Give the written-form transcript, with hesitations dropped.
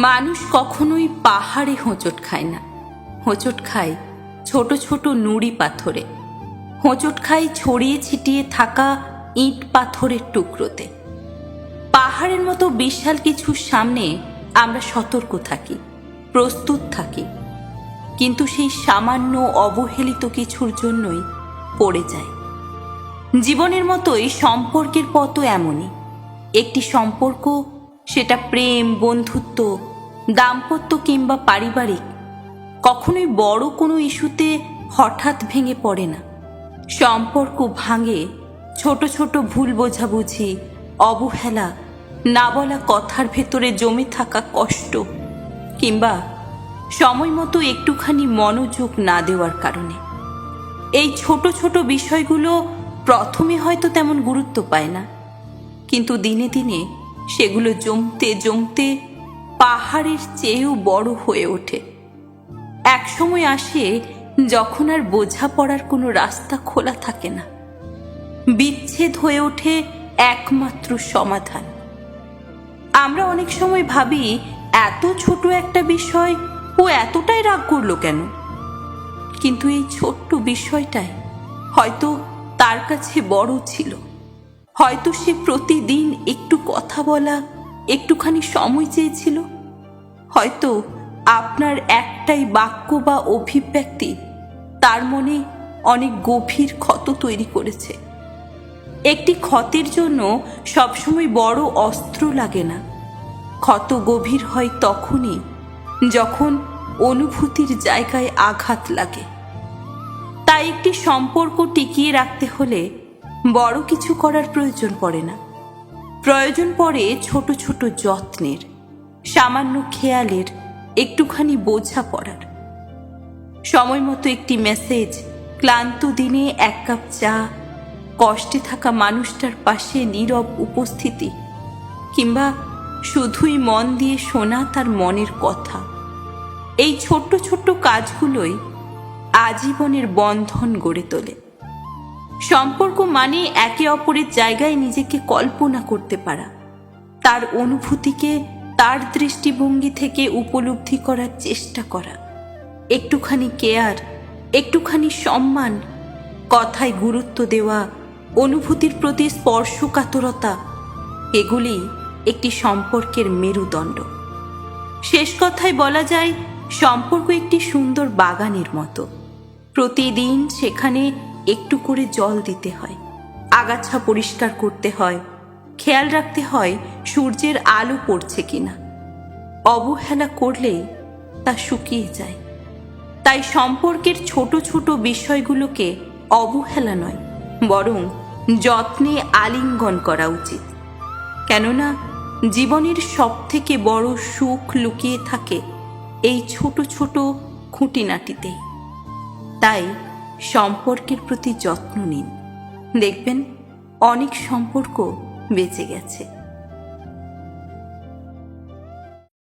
মানুষ কখনোই পাহাড়ে হোঁচট খায় না, হোঁচট খায় ছোট ছোট নুড়ি পাথরে, হোঁচট খায় ছড়িয়ে ছিটিয়ে থাকা ইট পাথরের টুকরোতে। পাহাড়ের মতো বিশাল কিছুর সামনে আমরা সতর্ক থাকি, প্রস্তুত থাকি, কিন্তু সেই সামান্য অবহেলিত কিছুর জন্যই পড়ে যায়। জীবনের মতোই সম্পর্কের পথও এমনই। একটি সম্পর্ক, সেটা প্রেম, বন্ধুত্ব, দাম্পত্য কিংবা পারিবারিক, কখনোই বড় কোনো ইস্যুতে হঠাৎ ভেঙে পড়ে না। সম্পর্ক ভাঙে ছোট ছোট ভুল বোঝাবুঝি, অবহেলা, না বলা কথার ভেতরে জমে থাকা কষ্ট, কিংবা সময় মতো একটুখানি মনোযোগ না দেওয়ার কারণে। এই ছোট ছোট বিষয়গুলো প্রথমে হয়তো তেমন গুরুত্ব পায় না, কিন্তু দিনে দিনে সেগুলো জমতে জমতে পাহাড়ের চেয়েও বড় হয়ে ওঠে। এক সময় আসে যখন আর বোঝাপড়ার কোনো রাস্তা খোলা থাকে না, বিচ্ছেদ হয়ে ওঠে একমাত্র সমাধান। আমরা অনেক সময় ভাবি, এত ছোট একটা বিষয় ও এতটাই রাগ করলো কেন? কিন্তু এই ছোট্ট বিষয়টাই হয়তো তার কাছে বড় ছিল। হয়তো সে প্রতিদিন একটু কথা বলা, একটুখানি সময় চেয়েছিল। হয়তো আপনার একটাই বাক্য বা অভিব্যক্তি তার মনে অনেক গভীর ক্ষত তৈরি করেছে। একটি ক্ষতের জন্য সবসময় বড় অস্ত্র লাগে না। ক্ষত গভীর হয় তখনই যখন অনুভূতির জায়গায় আঘাত লাগে। তাই একটি সম্পর্ক টিকিয়ে রাখতে হলে বড় কিছু করার প্রয়োজন পড়ে না। প্রয়োজন পড়ে ছোট ছোট যত্নের, সামান্য খেয়ালের, একটুখানি বোঝাপড়ার। সময় মতো একটি মেসেজ, ক্লান্ত দিনে এক কাপ চা, কষ্টে থাকা মানুষটার পাশে নীরব উপস্থিতি, কিংবা শুধুই মন দিয়ে শোনা তার মনের কথা। এই ছোট্ট ছোট্ট কাজগুলোই আজীবনের বন্ধন গড়ে তোলে। সম্পর্ক মানে একে অপরের জায়গায় নিজেকে কল্পনা করতে পারা, তার অনুভূতিকে তার দৃষ্টিভঙ্গি থেকে উপলব্ধি করার চেষ্টা করা, একটুখানি কেয়ার, একটুখানি সম্মান, কথায় গুরুত্ব দেওয়া, অনুভূতির প্রতি স্পর্শকাতরতা, এগুলি একটি সম্পর্কের মেরুদণ্ড। শেষ কথায় বলা যায়, সম্পর্ক একটি সুন্দর বাগানের মতো। প্রতিদিন সেখানে একটু করে জল দিতে হয়, আগাছা পরিষ্কার করতে হয়, খেয়াল রাখতে হয় সূর্যের আলো পড়ছে কিনা। অবহেলা করলেই তা শুকিয়ে যায়। তাই সম্পর্কের ছোট ছোট বিষয়গুলোকে অবহেলা নয়, বরং যত্নে আলিঙ্গন করা উচিত। কেননা জীবনের সবথেকে বড় সুখ লুকিয়ে থাকে এই ছোট ছোট খুঁটিনাটিতেই। তাই সম্পর্কের প্রতি যত্ন নিন, দেখবেন অনেক সম্পর্ক বেঁচে গেছে।